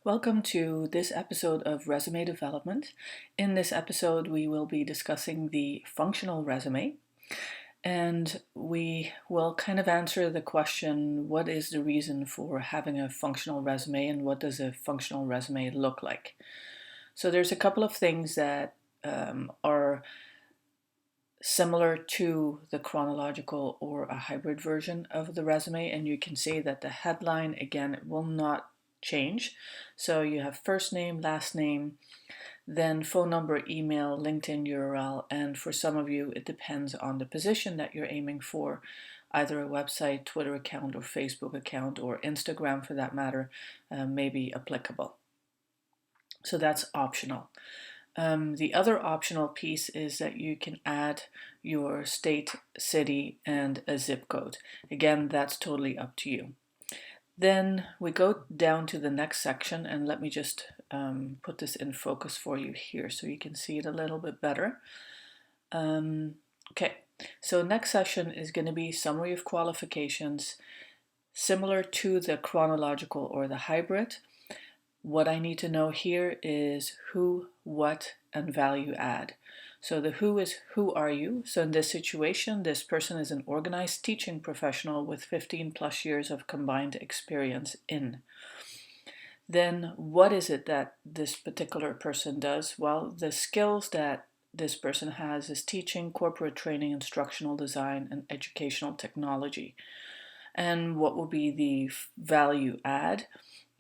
Welcome to this episode of Resume Development. In this episode, we will be discussing the functional resume, and we will kind of answer the question, what is the reason for having a functional resume and what does a functional resume look like? So there's a couple of things that are similar to the chronological or a hybrid version of the resume, and you can see that the headline, again, it will not change. So you have first name, last name, then phone number, email, LinkedIn URL, and for some of you it depends on the position that you're aiming for, either a website, Twitter account, or Facebook account, or Instagram for that matter, may be applicable. So that's optional. The other optional piece is that you can add your state, city, and a zip code. Again, that's totally up to you. Then we go down to the next section, and let me just put this in focus for you here so you can see it a little bit better. Okay, so next session is going to be summary of qualifications, similar to the chronological or the hybrid. What I need to know here is who, what, and value add. So the who is who are you? So in this situation, this person is an organized teaching professional with 15 plus years of combined experience in. Then what is it that this particular person does? Well, the skills that this person has is teaching, corporate training, instructional design, and educational technology. And what will be the value add?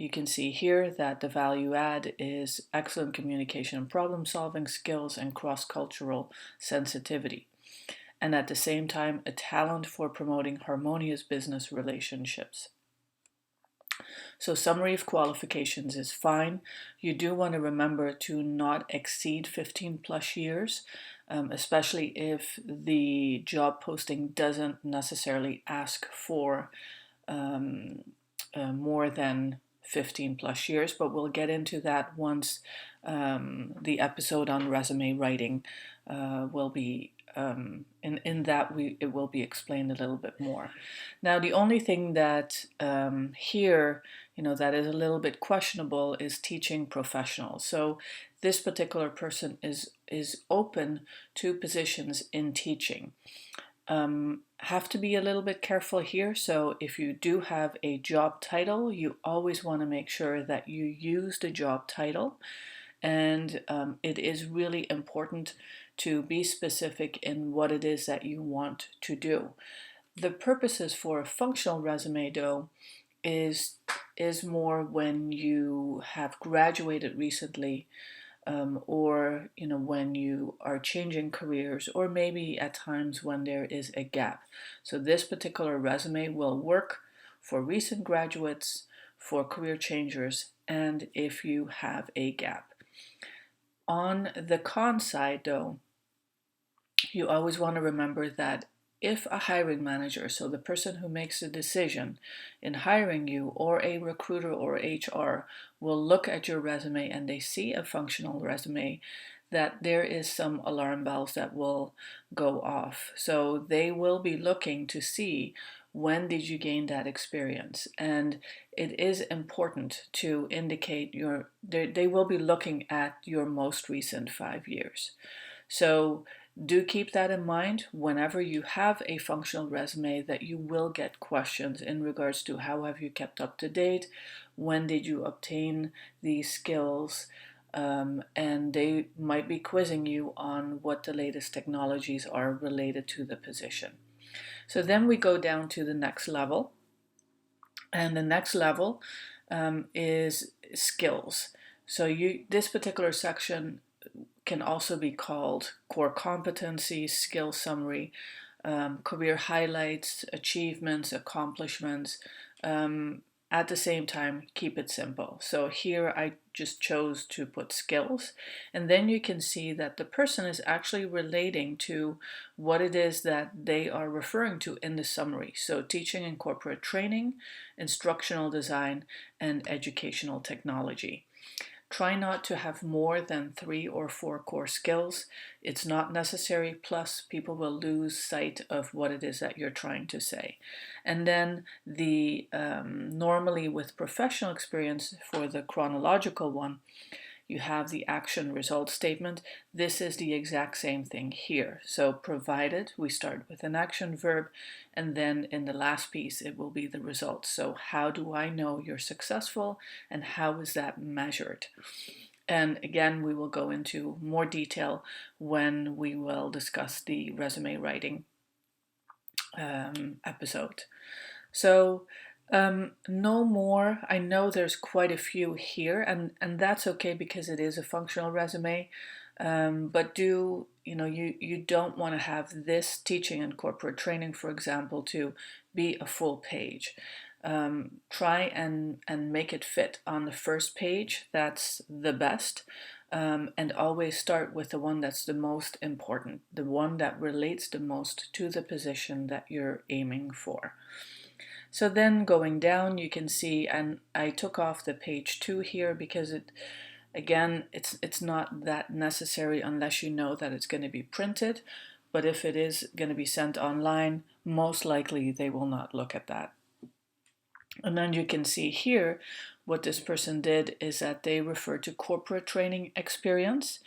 You can see here that the value add is excellent communication and problem solving skills and cross-cultural sensitivity. And at the same time, a talent for promoting harmonious business relationships. So summary of qualifications is fine. You do want to remember to not exceed 15 plus years, especially if the job posting doesn't necessarily ask for more than 15 plus years, but we'll get into that once the episode on resume writing will be in that it will be explained a little bit more. Now, the only thing that here, that is a little bit questionable is teaching professional. So this particular person is open to positions in teaching. Have to be a little bit careful here. So if you do have a job title, you always want to make sure that you use the job title. And it is really important to be specific in what it is that you want to do. The purposes for a functional resume, though, is more when you have graduated recently, or when you are changing careers, or maybe at times when there is a gap. So this particular resume will work for recent graduates, for career changers, and if you have a gap. On the con side, though, you always want to remember that if a hiring manager, so the person who makes the decision in hiring you, or a recruiter or HR, will look at your resume and they see a functional resume, that there is some alarm bells that will go off. So they will be looking to see, when did you gain that experience? And it is important to indicate they will be looking at your most recent 5 years. So do keep that in mind whenever you have a functional resume, that you will get questions in regards to how have you kept up to date, when did you obtain these skills, and they might be quizzing you on what the latest technologies are related to the position. So then we go down to the next level, and the next level is skills. So this particular section can also be called core competencies, skill summary, career highlights, achievements, accomplishments. At the same time, keep it simple. So here I just chose to put skills, and then you can see that the person is actually relating to what it is that they are referring to in the summary. So teaching and corporate training, instructional design, and educational technology. Try not to have more than 3 or 4 core skills. It's not necessary, plus people will lose sight of what it is that you're trying to say. And then normally with professional experience, for the chronological one, you have the action result statement. This is the exact same thing here. So provided, we start with an action verb, and then in the last piece it will be the result. So how do I know you're successful, and how is that measured? And again, we will go into more detail when we will discuss the resume writing episode. So no more. I know there's quite a few here, and that's okay because it is a functional resume. But you don't want to have this teaching and corporate training, for example, to be a full page. Try and make it fit on the first page. That's the best. And always start with the one that's the most important, the one that relates the most to the position that you're aiming for. So then going down, you can see, and I took off the page 2 here because it's not that necessary unless you know that it's going to be printed. But if it is going to be sent online, most likely they will not look at that. And then you can see here what this person did is that they referred to corporate training experience.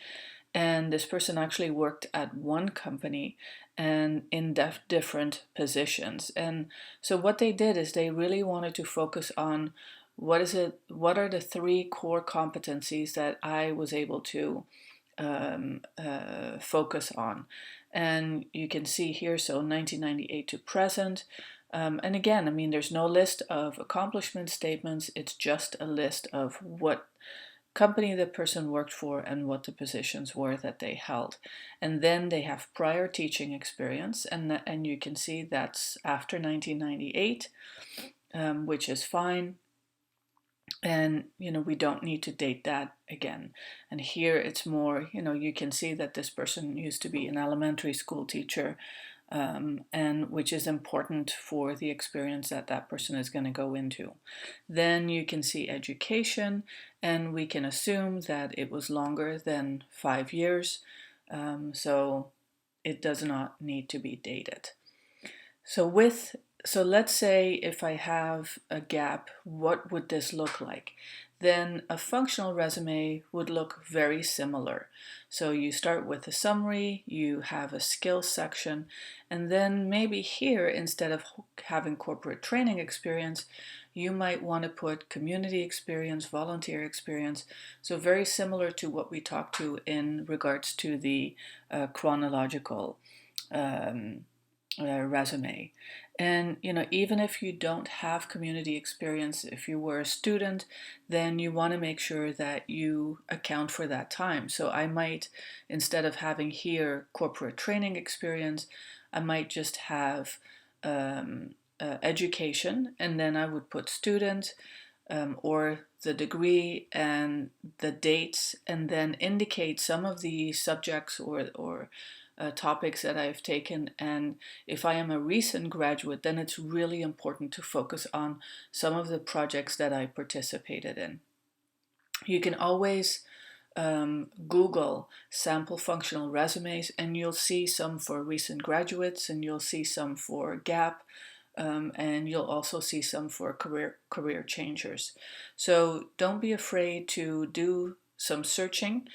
And this person actually worked at one company and in different positions. And so what they did is they really wanted to focus on what are the 3 core competencies that I was able to focus on. And you can see here, so 1998 to present. And again, I mean, there's no list of accomplishment statements. It's just a list of what company the person worked for and what the positions were that they held. And then they have prior teaching experience, and you can see that's after 1998, which is fine. And we don't need to date that again. And here it's more, you can see that this person used to be an elementary school teacher, and which is important for the experience that that person is going to go into. Then you can see education, and we can assume that it was longer than 5 years, so it does not need to be dated. So let's say if I have a gap, what would this look like? Then a functional resume would look very similar. So you start with a summary, you have a skills section, and then maybe here, instead of having corporate training experience, you might want to put community experience, volunteer experience. So very similar to what we talked to in regards to the chronological resume. And even if you don't have community experience, if you were a student, then you want to make sure that you account for that time. So I might, instead of having here corporate training experience, I might just have education, and then I would put student, or the degree and the dates, and then indicate some of the subjects or topics that I've taken. And if I am a recent graduate, then it's really important to focus on some of the projects that I participated in. You can always Google sample functional resumes, and you'll see some for recent graduates, and you'll see some for GAP, and you'll also see some for career changers. So don't be afraid to do some searching.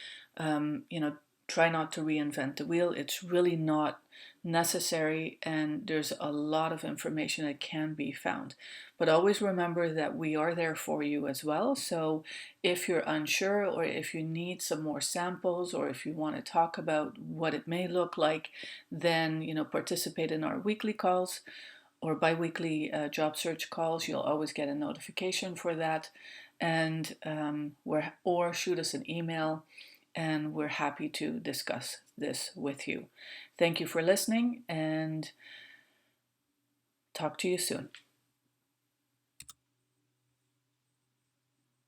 Try not to reinvent the wheel. It's really not necessary, and there's a lot of information that can be found. But always remember that we are there for you as well. So if you're unsure, or if you need some more samples, or if you want to talk about what it may look like, then participate in our weekly calls or bi-weekly job search calls. You'll always get a notification for that, and or shoot us an email, and we're happy to discuss this with you. Thank you for listening, and talk to you soon.